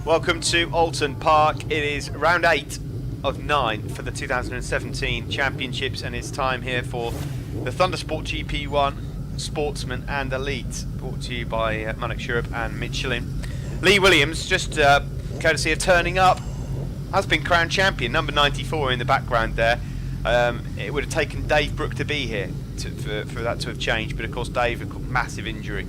Welcome to Oulton Park. It is round 8 of 9 for the 2017 Championships, and it's time here for the Thundersport GP1, Sportsman and Elite, brought to you by Monex Europe and Michelin. Lee Williams, just courtesy of turning up, has been crowned champion, number 94 in the background there. It would have taken Dave Brook to be here for that to have changed, but of course Dave, a massive injury,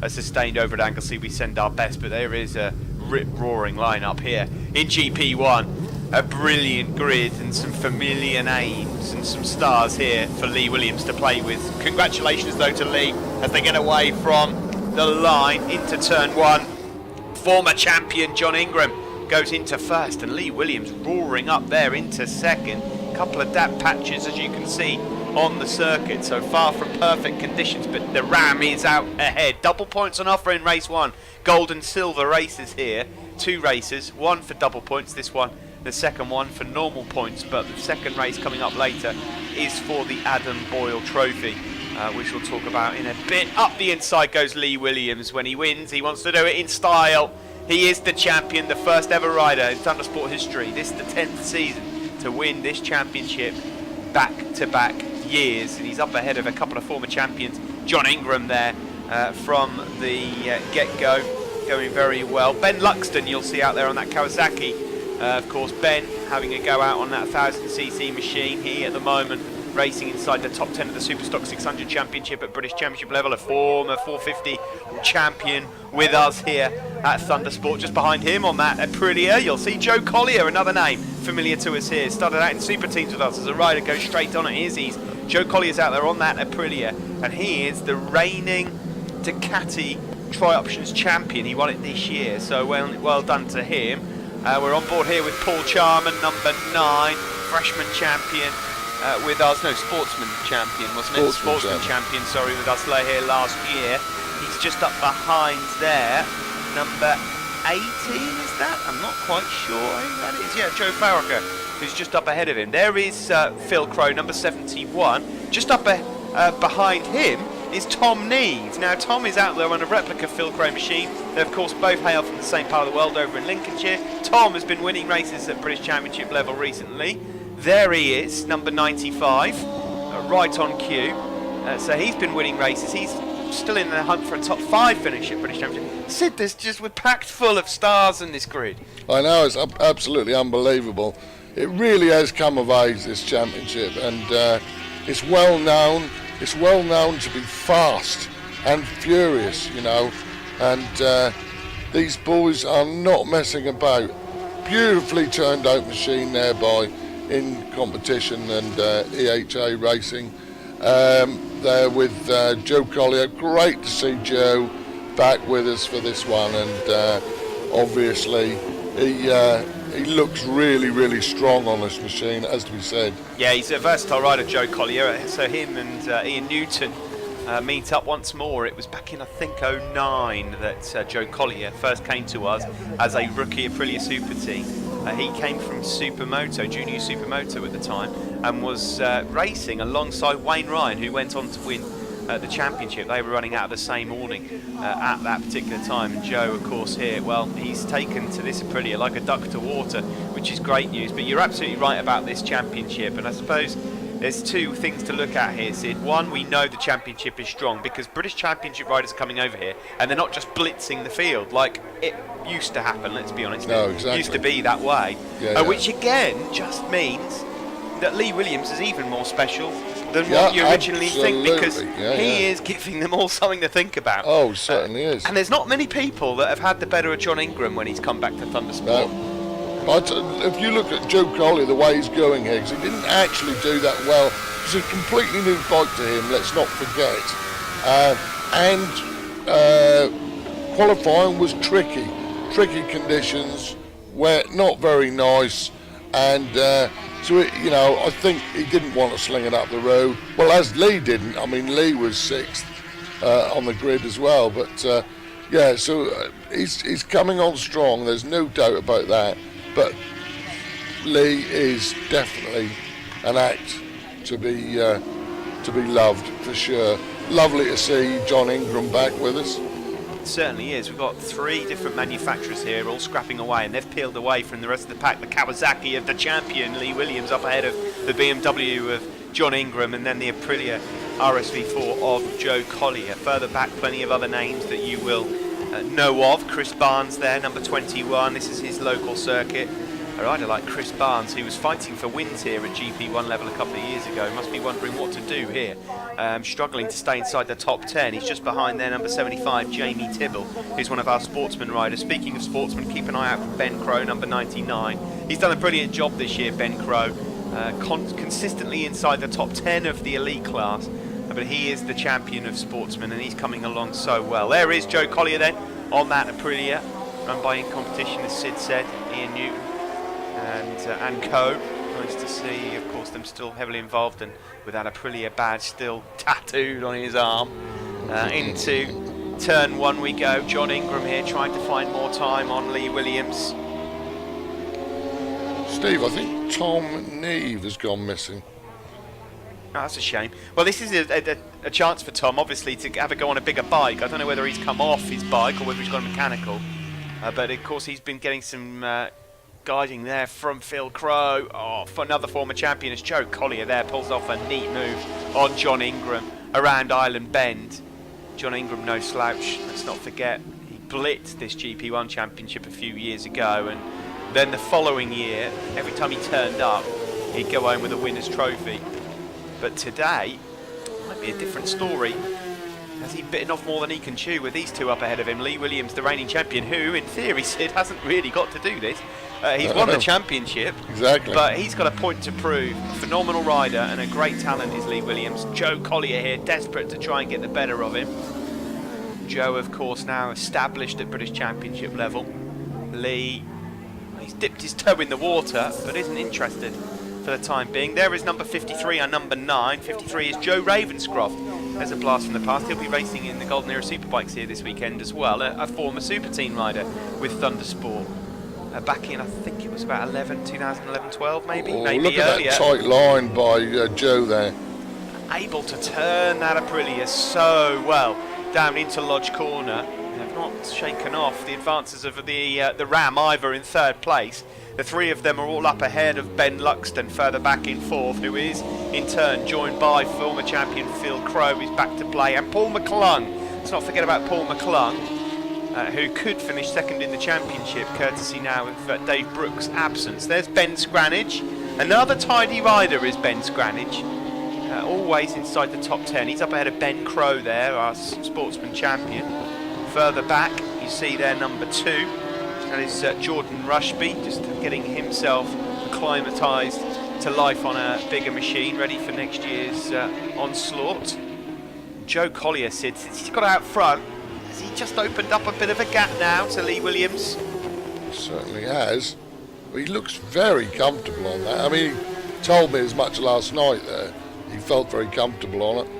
sustained over at Anglesey. We send our best, but there is a rip-roaring lineup here in GP1. A brilliant grid and some familiar names and some stars here for Lee Williams to play with. Congratulations though to Lee as they get away from the line into turn 1. Former champion John Ingram goes into first, and Lee Williams roaring up there into second. Couple of damp patches, as you can see, on the circuit, so far from perfect conditions, but the Ram is out ahead. Double points on offer in race 1. Gold and silver races here. 2 races, one for double points, this one, the second one for normal points, but the second race coming up later is for the Adam Boyle Trophy, which we'll talk about in a bit. Up the inside goes Lee Williams. When he wins, he wants to do it in style. He is the champion, the first ever rider in Thundersport history. This is the 10th season to win this championship back-to-back years, and he's up ahead of a couple of former champions. John Ingram there from the get-go, going very well. Ben Luxton you'll see out there on that Kawasaki. Of course, Ben having a go out on that 1000cc machine. He at the moment racing inside the top 10 of the Superstock 600 Championship at British Championship level, a former 450 champion with us here at Thundersport. Just behind him on that Aprilia, you'll see Joe Collier, another name familiar to us here. Started out in super teams with us as a rider, goes straight on at Izzy's. Joe Collier's out there on that Aprilia, and he is the reigning Ducati Tri-Options champion. He won it this year, so well done to him. We're on board here with Paul Charman, number 9, freshman champion with us. No, sportsman champion, wasn't it? Sportsman champion, sorry, with us here last year. He's just up behind there. Number 18, is that? I'm not quite sure who that is. Yeah, Joe Farraker, who's just up ahead of him. There is Phil Crow, number 71. Just up behind him is Tom Neve. Now, Tom is out there on a replica Phil Crow machine. They, of course, both hail from the same part of the world over in Lincolnshire. Tom has been winning races at British Championship level recently. There he is, number 95, right on cue. So he's been winning races. He's still in the hunt for a top 5 finish at British Championship. Sid, we're packed full of stars in this grid. I know, it's absolutely unbelievable. It really has come of age, this championship, and it's well known. It's well known to be fast and furious, you know, and these boys are not messing about. Beautifully turned out machine there by in competition and EHA racing. There with Joe Collier. Great to see Joe back with us for this one, and obviously he looks really strong on this machine, as we said. Yeah, he's a versatile rider, Joe Collier. So him and Ian Newton meet up once more. It was back in, I think, 09 that Joe Collier first came to us as a rookie Aprilia Super Team. He came from Supermoto, Junior Supermoto at the time, and was racing alongside Wayne Ryan, who went on to win the championship. They were running out of the same awning at that particular time. And Joe, of course, here, well, he's taken to this Aprilia like a duck to water, which is great news. But you're absolutely right about this championship, and I suppose there's 2 things to look at here, Sid. One, we know the championship is strong because British Championship riders are coming over here, and they're not just blitzing the field like it used to happen, let's be honest. No, exactly. It used to be that way. Which again just means that Lee Williams is even more special than what you originally think, because he is giving them all something to think about. Oh, certainly is. And there's not many people that have had the better of John Ingram when he's come back to Thundersport. No. But if you look at Joe Collier, the way he's going here, because he didn't actually do that well. It's a completely new bike to him, let's not forget. Qualifying was tricky conditions, where not very nice, and so I think he didn't want to sling it up the road. Well, as Lee didn't. I mean, Lee was 6th on the grid as well, but so he's coming on strong. There's no doubt about that. But Lee is definitely an act to be loved for sure. Lovely to see John Ingram back with us. It certainly is. We've got 3 different manufacturers here, all scrapping away, and they've peeled away from the rest of the pack. The Kawasaki of the champion, Lee Williams, up ahead of the BMW of John Ingram, and then the Aprilia RSV4 of Joe Collier. Further back, plenty of other names that you will know of. Chris Barnes there, number 21. This is his local circuit. A rider like Chris Barnes, who was fighting for wins here at GP1 level a couple of years ago, must be wondering what to do here. Struggling to stay inside the top 10. He's just behind there, number 75, Jamie Tibble, who's one of our Sportsman riders. Speaking of Sportsman, keep an eye out for Ben Crow, number 99. He's done a brilliant job this year, Ben Crow, consistently inside the top 10 of the elite class. But he is the champion of Sportsman, and he's coming along so well. There is Joe Collier then, on that Aprilia, run by In Competition, as Sid said, Ian Newton and co. Nice to see, of course, them still heavily involved, and with that Aprilia badge still tattooed on his arm. Into turn 1 we go. John Ingram here trying to find more time on Lee Williams. Steve, I think Tom Neve has gone missing. Oh, that's a shame. Well, this is a chance for Tom, obviously, to have a go on a bigger bike. I don't know whether he's come off his bike or whether he's got a mechanical. But, of course, he's been getting some guiding there from Phil Crow. Oh, for another former champion as Joe Collier there pulls off a neat move on John Ingram around Island Bend. John Ingram, no slouch. Let's not forget, he blitzed this GP1 championship a few years ago. And then the following year, every time he turned up, he'd go home with a winner's trophy. But today, might be a different story. Has he bitten off more than he can chew with these 2 up ahead of him? Lee Williams, the reigning champion, who, in theory, Sid, hasn't really got to do this. He's won the championship. Exactly. But he's got a point to prove. A phenomenal rider and a great talent is Lee Williams. Joe Collier here, desperate to try and get the better of him. Joe, of course, now established at British Championship level. Lee, he's dipped his toe in the water, but isn't interested for the time being. There is number 53 and number 9. 53 is Joe Ravenscroft. There's a blast from the past. He'll be racing in the Golden Era Superbikes here this weekend as well. A former super team rider with Thundersport. Back in, I think it was about 2011-12 maybe, maybe look at earlier. that tight line by Joe there. Able to turn that Aprilia so well down into Lodge Corner. They've not shaken off the advances of the Ram either in 3rd place. The 3 of them are all up ahead of Ben Luxton, further back in 4th, who is in turn joined by former champion Phil Crow, who's back to play, and Paul McClung. Let's not forget about Paul McClung, who could finish 2nd in the championship, courtesy now of Dave Brooks' absence. There's Ben Scranage. Another tidy rider is Ben Scranage, always inside the top 10. He's up ahead of Ben Crow there, our Sportsman champion. Further back, you see there number 2. That is Jordan Rushby, just getting himself acclimatised to life on a bigger machine, ready for next year's onslaught. Joe Collier, Sid, since he's got out front, has he just opened up a bit of a gap now to Lee Williams? Certainly has. He looks very comfortable on that. I mean, he told me as much last night there. He felt very comfortable on it.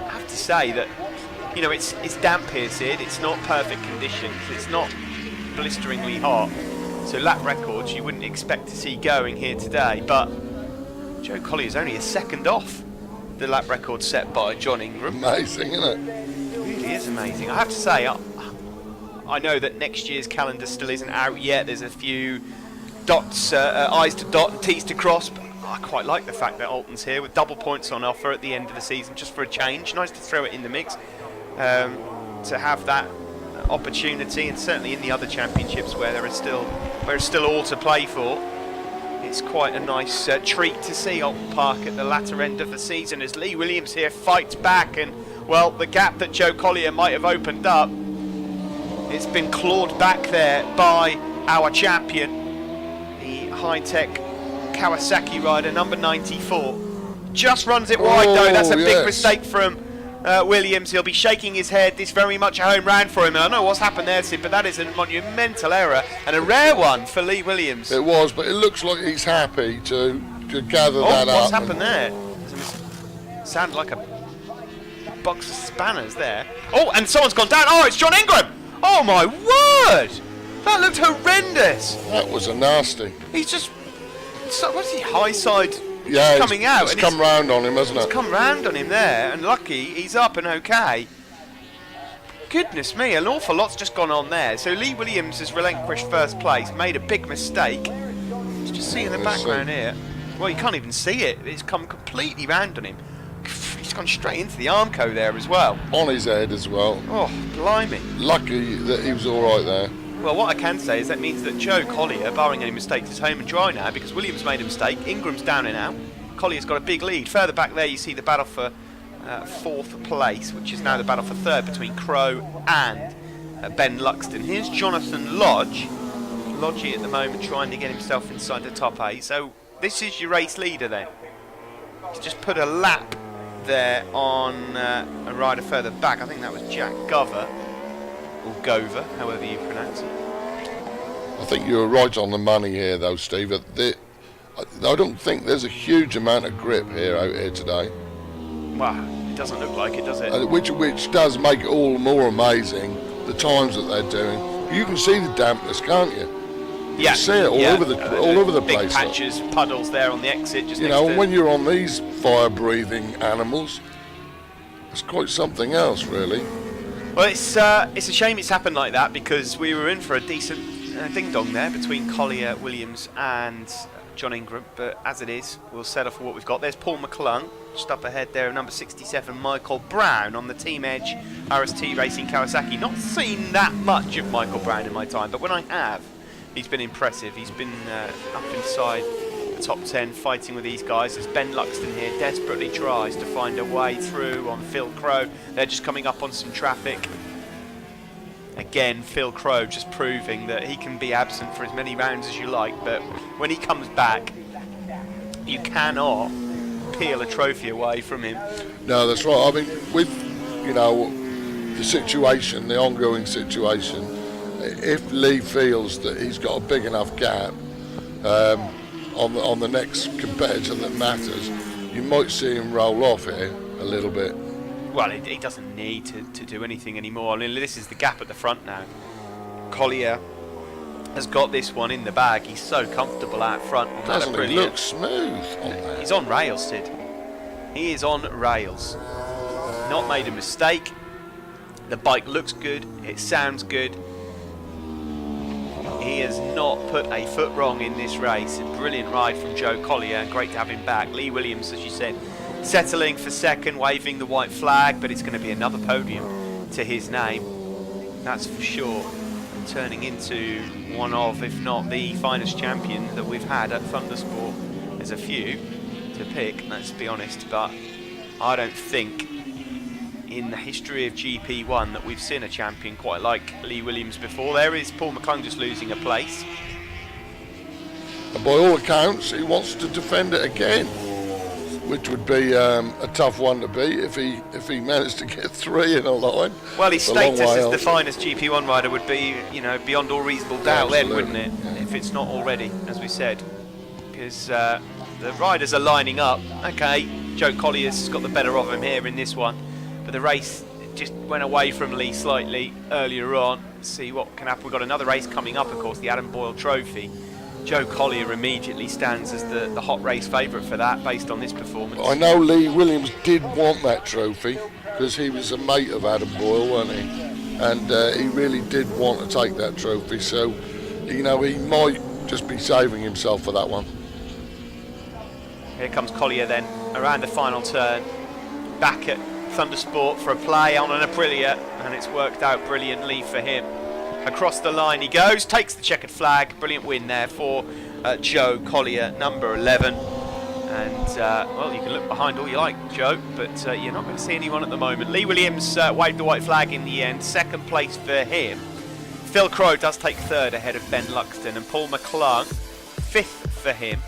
I have to say that, you know, it's damp here, Sid. It's not perfect conditions. It's not blisteringly hot. So lap records you wouldn't expect to see going here today. But Joe Collier is only a 2nd off the lap record set by John Ingram. Amazing, isn't it? It really is amazing. I have to say, I know that next year's calendar still isn't out yet. There's a few dots, I's to dot and T's to cross. But I quite like the fact that Oulton's here with double points on offer at the end of the season, just for a change. Nice to throw it in the mix, to have that opportunity, and certainly in the other championships where there is still all to play for. It's quite a nice treat to see Oulton Park at the latter end of the season as Lee Williams here fights back, and well, the gap that Joe Collier might have opened up, it's been clawed back there by our champion, the high-tech Kawasaki rider, number 94. Just runs it wide though. That's a big mistake from Williams. He'll be shaking his head. This very much a home round for him. I don't know what's happened there, Sid, but that is a monumental error and a rare one for Lee Williams. It was, but it looks like he's happy to gather that up. What's happened there? Sounded like a box of spanners there. Oh, and someone's gone down. Oh, it's John Ingram. Oh my word! That looked horrendous. That was a nasty. He's just, what's he, high side? Yeah, coming out. It's come round on him, hasn't it? It's come round on him there, and lucky he's up and okay. Goodness me, an awful lot's just gone on there. So Lee Williams has relinquished first place, made a big mistake. Let's just see in the background here. Well, you can't even see it. It's come completely round on him. He's gone straight into the Armco there as well. On his head as well. Oh, blimey. Lucky that he was all right there. Well, what I can say is that means that Joe Collier, barring any mistakes, is home and dry now because Williams made a mistake. Ingram's down and out. Collier's got a big lead. Further back there, you see the battle for fourth place, which is now the battle for third between Crow and Ben Luxton. Here's Jonathan Lodge. Lodgy at the moment trying to get himself inside the top 8. So this is your race leader then. He's just put a lap there on a rider further back. I think that was Jack Gover, or Gover, however you pronounce it. I think you were right on the money here though, Steve. I don't think there's a huge amount of grip here out here today. Well, it doesn't look like it, does it? Which does make it all the more amazing, the times that they're doing. You can see the dampness, can't you? You can see it all over the big place. Big patches, puddles there on the exit. Just you know, when you're on these fire-breathing animals, it's quite something else, really. Well, it's a shame it's happened like that because we were in for a decent ding-dong there between Collier, Williams and John Ingram, but as it is, we'll settle for what we've got. There's Paul McClung, just up ahead there, number 67, Michael Brown on the Team Edge RST Racing Kawasaki. Not seen that much of Michael Brown in my time, but when I have, he's been impressive. He's been up inside the top 10 fighting with these guys as Ben Luxton here desperately tries to find a way through on Phil Crow. They're just coming up on some traffic. Again, Phil Crow just proving that he can be absent for as many rounds as you like, but when he comes back, you cannot peel a trophy away from him. No, that's right. I mean, with, you know, the situation, the ongoing situation, if Lee feels that he's got a big enough gap on the next competitor that matters, you might see him roll off here a little bit. Well, he doesn't need to do anything anymore. I mean, this is the gap at the front now. Collier has got this one in the bag. He's so comfortable out front. Doesn't he look smooth on that? He's on rails, Sid. He is on rails. Not made a mistake. The bike looks good. It sounds good. He has not put a foot wrong in this race. A brilliant ride from Joe Collier. Great to have him back. Lee Williams, as you said, settling for second, waving the white flag, but it's going to be another podium to his name. That's for sure. Turning into one of, if not the finest champion that we've had at Thundersport. There's a few to pick, let's be honest, but I don't think in the history of GP1 that we've seen a champion quite like Lee Williams before. There is Paul McClung just losing a place. And by all accounts, he wants to defend it again, which would be a tough one to beat if he managed to get 3 in a line. Well, his status as the finest GP1 rider would be, you know, beyond all reasonable doubt then, wouldn't it? Yeah. If it's not already, as we said. Because the riders are lining up. Okay, Joe Collier's got the better of him here in this one. But the race just went away from Lee slightly earlier on. Let's see what can happen. We've got another race coming up, of course, the Adam Boyle Trophy. Joe Collier immediately stands as the hot race favourite for that, based on this performance. I know Lee Williams did want that trophy because he was a mate of Adam Boyle, wasn't he? And he really did want to take that trophy. So, you know, he might just be saving himself for that one. Here comes Collier then, around the final turn, back at Thundersport for a play on an Aprilia, and it's worked out brilliantly for him. Across the line he goes, takes the checkered flag. Brilliant win there for Joe Collier, number 11. And, well, you can look behind all you like, Joe, but you're not going to see anyone at the moment. Lee Williams waved the white flag in the end. Second place for him. Phil Crow does take third ahead of Ben Luxton. And Paul McClung, fifth for him,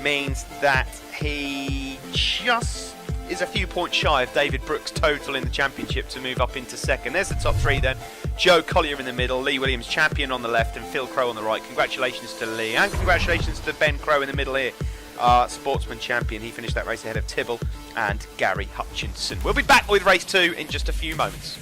means that he just is a few points shy of David Brooks' total in the championship to move up into second. There's the top 3 then. Joe Collier in the middle, Lee Williams champion on the left, and Phil Crow on the right. Congratulations to Lee, and congratulations to Ben Crow in the middle here, our Sportsman champion. He finished that race ahead of Tibble and Gary Hutchinson. We'll be back with race 2 in just a few moments.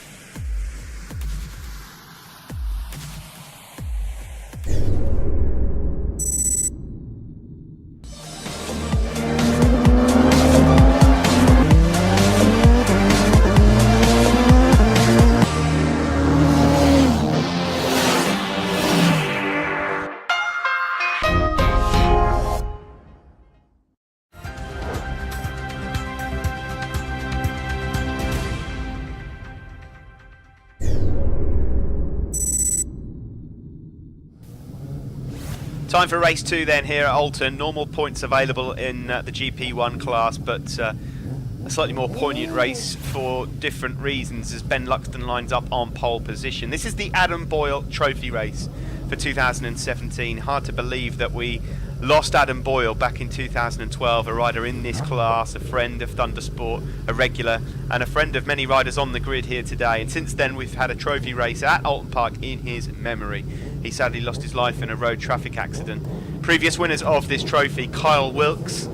Time for race 2 then here at Oulton. Normal points available in the GP1 class, but a slightly more poignant race for different reasons as Ben Luxton lines up on pole position. This is the Adam Boyle Trophy race for 2017. Hard to believe that we lost Adam Boyle back in 2012, a rider in this class, a friend of Thundersport, a regular, and a friend of many riders on the grid here today. And since then we've had a trophy race at Oulton Park in his memory. He sadly lost his life in a road traffic accident. Previous winners of this trophy: Kyle Wilkes,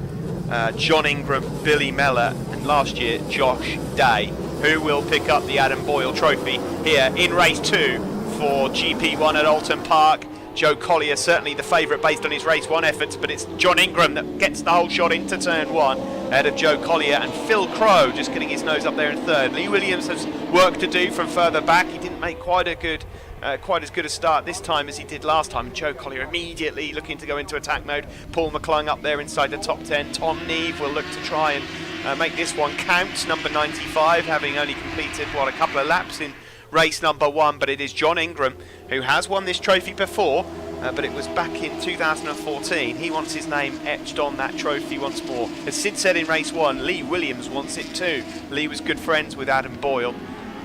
John Ingram, Billy Mellor, and last year Josh Day, who will pick up the Adam Boyle Trophy here in race 2 for GP1 at Oulton Park. Joe Collier certainly the favourite based on his race 1 efforts, but it's John Ingram that gets the whole shot into turn 1 ahead of Joe Collier, and Phil Crowe just getting his nose up there in 3rd. Lee Williams has work to do from further back. He didn't make quite as good a start this time as he did last time. Joe Collier immediately looking to go into attack mode. Paul McClung up there inside the top 10. Tom Neve will look to try and make this one count. Number 95, having only completed a couple of laps in race number 1, but it is John Ingram who has won this trophy before, but it was back in 2014. He wants his name etched on that trophy once more. As Sid said in race 1, Lee Williams wants it too. Lee was good friends with Adam Boyle,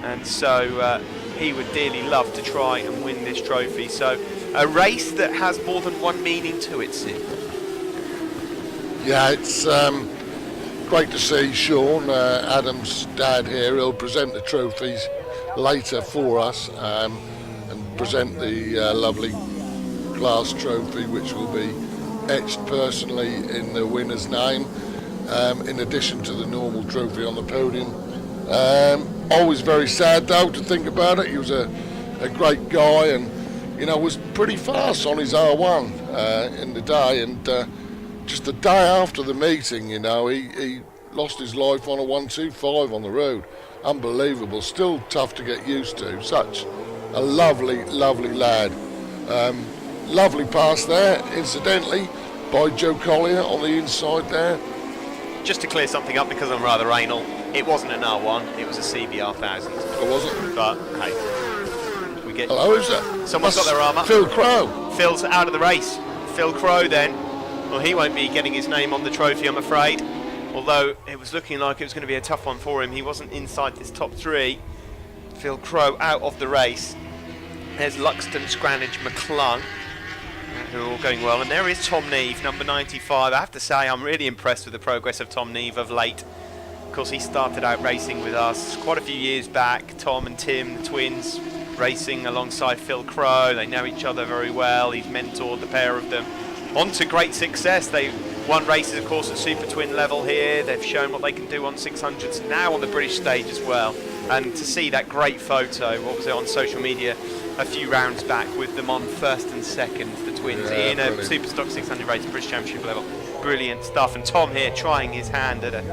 and so he would dearly love to try and win this trophy. So a race that has more than one meaning to it, Sid. Yeah, it's great to see Sean, Adam's dad here. He'll present the trophies later for us and present the lovely class trophy, which will be etched personally in the winner's name, in addition to the normal trophy on the podium. Always very sad though to think about it. He was a great guy, and was pretty fast on his R1 in the day, and just the day after the meeting, he lost his life on a 125 on the road. Unbelievable. Still tough to get used to. Such a lovely lad. Lovely pass there, incidentally, by Joe Collier on the inside there. Just to clear something up, because I'm rather anal, it wasn't an R1, it was a CBR 1000. Oh, was it? But hey, we get. Hello, who's that? Someone's got their arm up. Phil Crowe. Phil's out of the race. Phil Crowe then. Well, he won't be getting his name on the trophy, I'm afraid. Although it was looking like it was going to be a tough one for him. He wasn't inside this top 3. Phil Crowe out of the race. There's Luxton, Scranage, McClung, who are all going well. And there is Tom Neve, number 95. I have to say, I'm really impressed with the progress of Tom Neve of late. Of course, he started out racing with us quite a few years back. Tom and Tim, the twins, racing alongside Phil Crowe. They know each other very well. He's mentored the pair of them on to great success. They won races, of course, at Super Twin level here. They've shown what they can do on 600s, now on the British stage as well. And to see that great photo, what was it, on social media a few rounds back, with them on 1st and 2nd, the twins, in a Superstock 600 race, British Championship level. Brilliant stuff. And Tom here trying his hand at a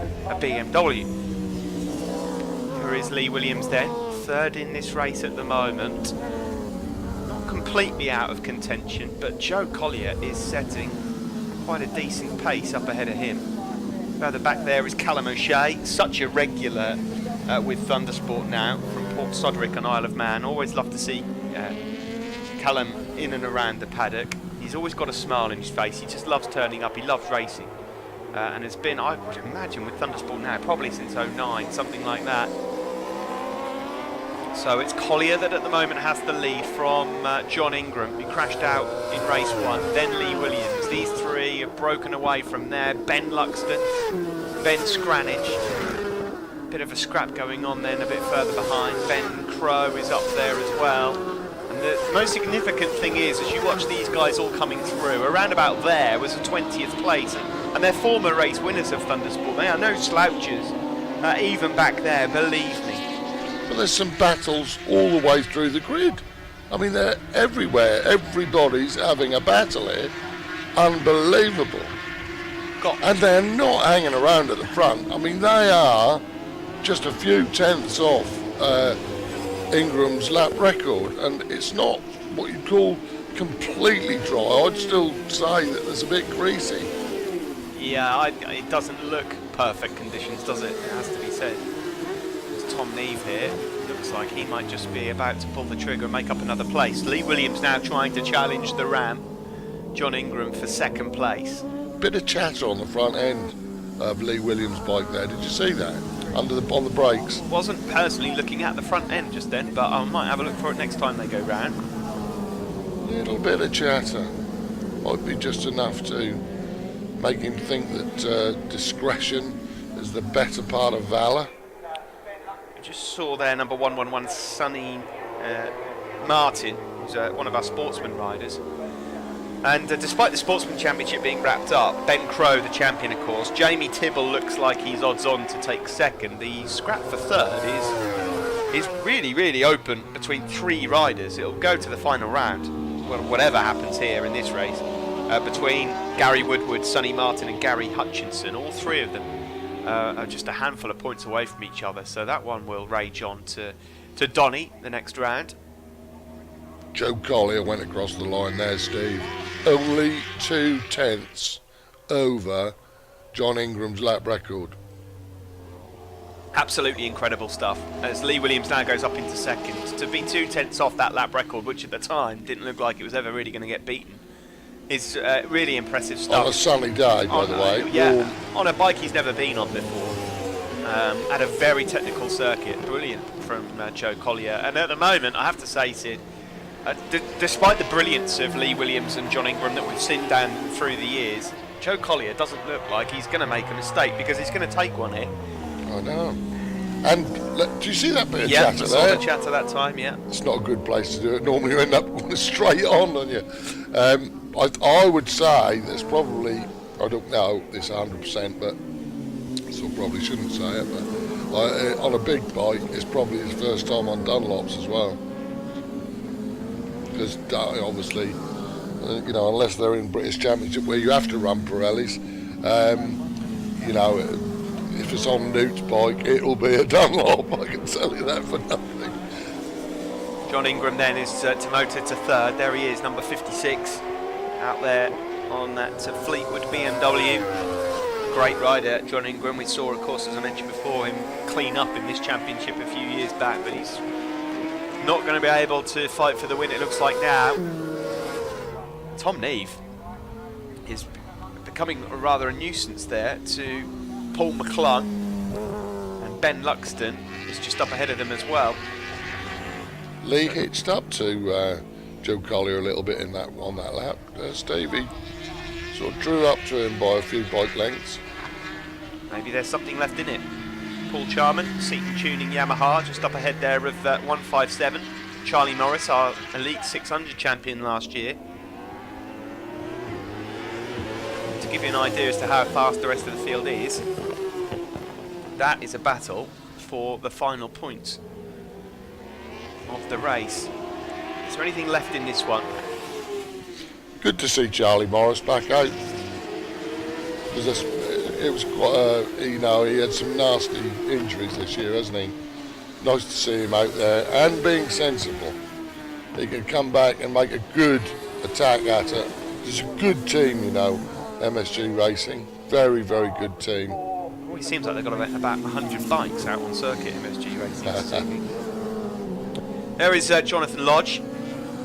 BMW. Here is Lee Williams then, 3rd in this race at the moment. Not completely out of contention, but Joe Collier is setting quite a decent pace up ahead of him. Further back there is Callum O'Shea, such a regular with Thundersport now, from Port Soderick on Isle of Man. Always love to see Callum in and around the paddock. He's always got a smile on his face. He just loves turning up. He loves racing, and has been, I would imagine, with Thundersport now probably since 09, something like that. So it's Collier that at the moment has the lead from John Ingram, who crashed out in race 1, then Lee Williams. These 3 have broken away from there. Ben Luxton, Ben Scranage. Bit of a scrap going on then a bit further behind. Ben Crowe is up there as well. And the most significant thing is, as you watch these guys all coming through, around about there was a 20th place. And they're former race winners of Thundersport. They are no slouches, even back there, believe me. But there's some battles all the way through the grid. I mean, they're everywhere. Everybody's having a battle here. Unbelievable. And they're not hanging around at the front. I mean, they are just a few tenths off Ingram's lap record, and it's not what you'd call completely dry. I'd still say that there's a bit greasy. Yeah, it doesn't look perfect conditions, does it? It has to be said. There's Tom Neve here. Looks like he might just be about to pull the trigger and make up another place. Lee Williams now trying to challenge the ramp. John Ingram for second place. Bit of chatter on the front end of Lee Williams' bike there. Did you see that? On the brakes. Wasn't personally looking at the front end just then, but I might have a look for it next time they go round. Little bit of chatter. Might be just enough to make him think that discretion is the better part of valour. I just saw there number 111 Sonny Martin, who's one of our Sportsman riders. And despite the Sportsman Championship being wrapped up, Ben Crowe, the champion, of course, Jamie Tibble looks like he's odds on to take second. The scrap for third is really, really open between 3 riders. It'll go to the final round, well, whatever happens here in this race, between Gary Woodward, Sonny Martin and Gary Hutchinson. All 3 of them are just a handful of points away from each other, so that one will rage on to Donny the next round. Joe Collier went across the line there, Steve. Only 2/10 over John Ingram's lap record. Absolutely incredible stuff. As Lee Williams now goes up into second, to be 2/10 off that lap record, which at the time didn't look like it was ever really going to get beaten, is really impressive stuff. On a sunny day, by the way. Yeah, on a bike he's never been on before. At a very technical circuit. Brilliant from Joe Collier. And at the moment, I have to say, Sid, despite the brilliance of Lee Williams and John Ingram that we've seen down through the years, Joe Collier doesn't look like he's going to make a mistake, because he's going to take one here. I know. And do you see that bit of chatter there? Yeah, I saw the chatter that time, yeah. It's not a good place to do it. Normally you end up going straight on, don't you? I would say there's probably, I don't know this 100%, but so probably shouldn't say it, but on a big bike, it's probably his first time on Dunlops as well. Because obviously, you know, unless they're in British Championship where you have to run Pirellis, you know, if it's on Newt's bike, it'll be a Dunlop. I can tell you that for nothing. John Ingram then is demoted to third. There he is, number 56, out there on that Fleetwood BMW. Great rider, John Ingram. We saw, of course, as I mentioned before, him clean up in this championship a few years back, but he's not going to be able to fight for the win, it looks like now. Tom Neve is becoming rather a nuisance there to Paul McClung, and Ben Luxton is just up ahead of them as well. Lee hitched up to Joe Collier a little bit on that lap. Stevie sort of drew up to him by a few bike lengths. Maybe there's something left in it. Paul Charman, Seaton Tuning Yamaha, just up ahead there of 157. Charlie Morris, our Elite 600 champion last year. To give you an idea as to how fast the rest of the field is, that is a battle for the final points of the race. Is there anything left in this one? Good to see Charlie Morris back out. Because it was quite, you know, he had some nasty injuries this year, hasn't he? Nice to see him out there and being sensible. He can come back and make a good attack at it. It's a good team, you know, MSG Racing. Very, very good team. Well, it seems like they've got about 100 bikes out on circuit, MSG Racing. There is Jonathan Lodge,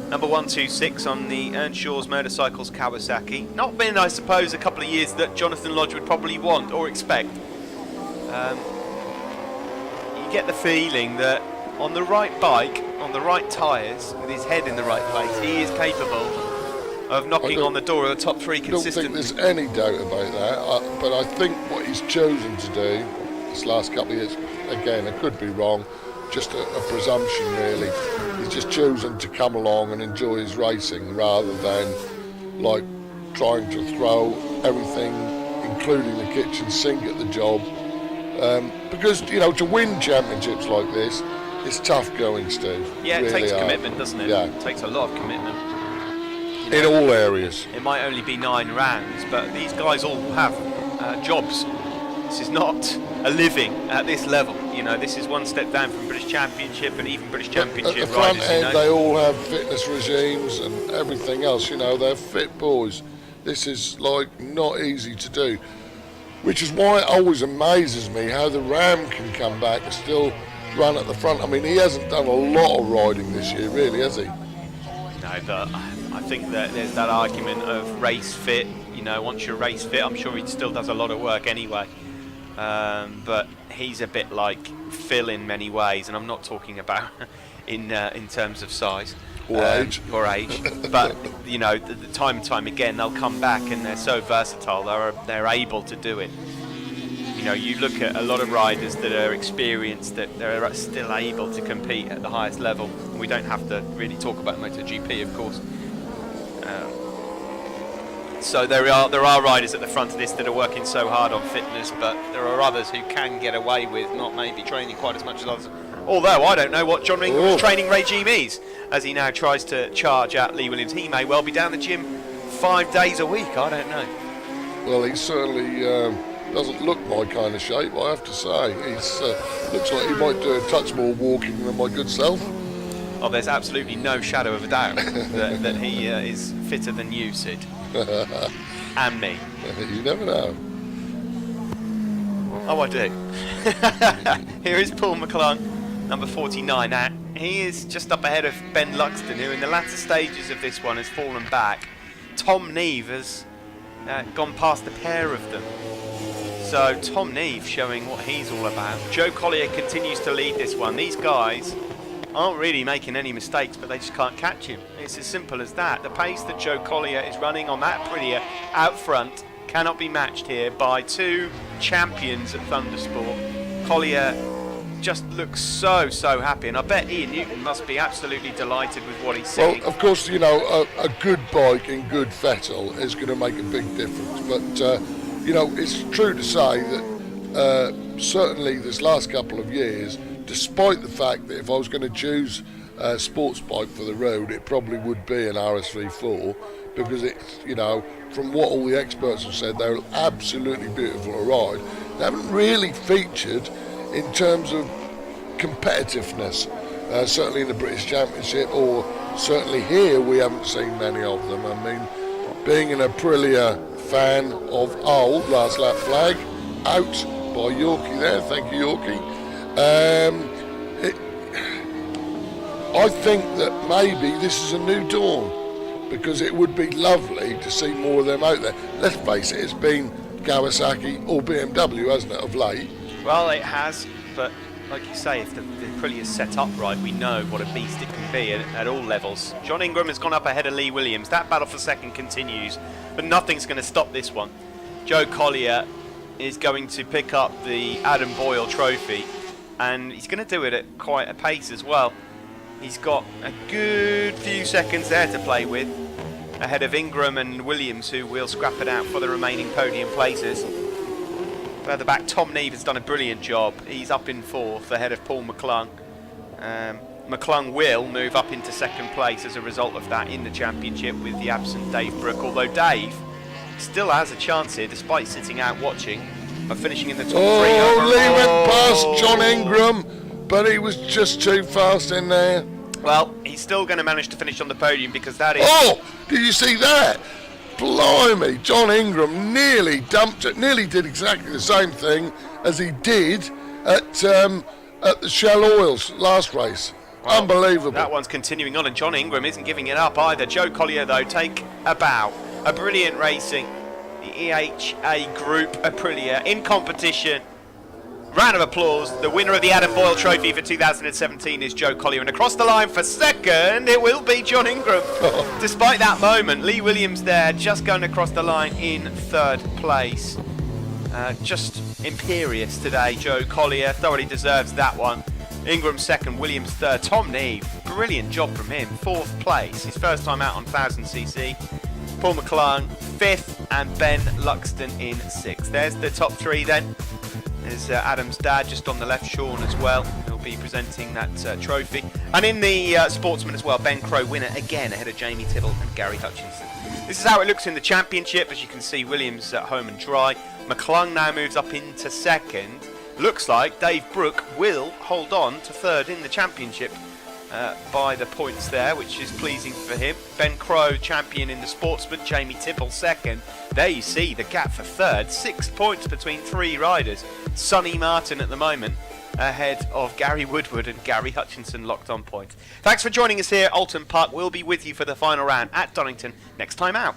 number 126 on the Earnshaw's Motorcycles Kawasaki. Not been, I suppose, a couple of years that Jonathan Lodge would probably want or expect. You get the feeling that on the right bike, on the right tyres, with his head in the right place, he is capable of knocking on the door of the top 3 consistently. I don't think there's any doubt about that, but I think what he's chosen to do this last couple of years, again, I could be wrong, just a presumption really. He's just chosen to come along and enjoy his racing rather than like trying to throw everything, including the kitchen sink, at the job. Because, you know, to win championships like this, it's tough going, Steve. Yeah, it takes commitment, doesn't it? Yeah. It takes a lot of commitment. In all areas. It might only be 9 rounds, but these guys all have jobs. This is not a living at this level. You know, this is one step down from British Championship and even British Championship at the front riders. end, You know? they all have fitness regimes and everything else. You know, they're fit boys. This is like not easy to do, which is why it always amazes me how the Ram can come back and still run at the front. I mean, he hasn't done a lot of riding this year, really, has he? know, but I think that there's that argument of race fit. You know, once you're race fit, I'm sure he still does a lot of work anyway. But he's a bit like Phil in many ways, and I'm not talking about in terms of size or age. But you know, the time and time again, they'll come back, and they're so versatile. They're able to do it. You know, you look at a lot of riders that are experienced, that they're still able to compete at the highest level. We don't have to really talk about MotoGP, of course. So there are riders at the front of this that are working so hard on fitness, but there are others who can get away with not maybe training quite as much as others. Although I don't know what John Ingram's training regime is, as he now tries to charge out Lee Williams. He may well be down the gym 5 days a week, I don't know. Well, he certainly doesn't look my kind of shape, I have to say. He's looks like he might do a touch more walking than my good self. Oh, there's absolutely no shadow of a doubt that he is fitter than you, Sid. And me. You never know. Oh, I do. Here is Paul McClung, number 49. Now, he is just up ahead of Ben Luxton, who in the latter stages of this one has fallen back. Tom Neve has gone past the pair of them. So Tom Neve showing what he's all about. Joe Collier continues to lead this one. These guys aren't really making any mistakes, but they just can't catch him. It's as simple as that. The pace that Joe Collier is running on that Aprilia out front cannot be matched here by two champions at Thundersport. Collier just looks so happy, and I bet Ian Newton must be absolutely delighted with what he's seeing. Well, of course, you know, a good bike in good Vettel is going to make a big difference, but you know, it's true to say that certainly this last couple of years, despite the fact that if I was going to choose a sports bike for the road, it probably would be an RS34, because it's, you know, from what all the experts have said, they're absolutely beautiful to ride. They haven't really featured in terms of competitiveness, certainly in the British Championship, or certainly here we haven't seen many of them. I mean, being an Aprilia fan of old Last Lap Flag, out by Yorkie there, thank you Yorkie. I think that maybe this is a new dawn, because it would be lovely to see more of them out there. Let's face it, it's been Kawasaki or BMW, hasn't it, of late? Well, it has, but like you say, if the Aprilia is set up right, we know what a beast it can be at all levels. John Ingram has gone up ahead of Lee Williams. That battle for second continues, but nothing's going to stop this one. Joe Collier is going to pick up the Adam Boyle trophy, and he's going to do it at quite a pace as well. He's got a good few seconds there to play with, ahead of Ingram and Williams, who will scrap it out for the remaining podium places. Further back, Tom Neve has done a brilliant job. He's up in fourth, ahead of Paul McClung. McClung will move up into second place as a result of that in the championship with the absent Dave Brooke, although Dave still has a chance here, despite sitting out watching, of finishing in the top three. Lee went past John Ingram, but he was just too fast in there. Well, he's still going to manage to finish on the podium, because that is... Oh, did you see that? Blimey, John Ingram nearly dumped it, nearly did exactly the same thing as he did at the Shell Oils last race. Well, unbelievable. That one's continuing on, and John Ingram isn't giving it up either. Joe Collier, though, take a bow. A brilliant racing. The EHA Group Aprilia in competition. Round of applause. The winner of the Adam Boyle Trophy for 2017 is Joe Collier, and across the line for second it will be John Ingram. Despite that moment, Lee Williams there just going across the line in third place. Just imperious today, Joe Collier. Thoroughly deserves that one. Ingram second, Williams third. Tom Neve, brilliant job from him. Fourth place, his first time out on 1000cc. Paul McClung fifth, and Ben Luxton in sixth. There's the top three then. There's Adam's dad just on the left, Sean as well. He'll be presenting that trophy. And in the Sportsman as well, Ben Crow winner again ahead of Jamie Tittle and Gary Hutchinson. This is how it looks in the championship. As you can see, Williams at home and dry. McClung now moves up into second. Looks like Dave Brooke will hold on to third in the championship by the points there, which is pleasing for him. Ben Crow champion in the Sportsman, Jamie Tittle second. There you see the gap for third, 6 points between three riders. Sonny Martin at the moment ahead of Gary Woodward and Gary Hutchinson locked on point. Thanks for joining us here at Oulton Park. We'll be with you for the final round at Donington next time out.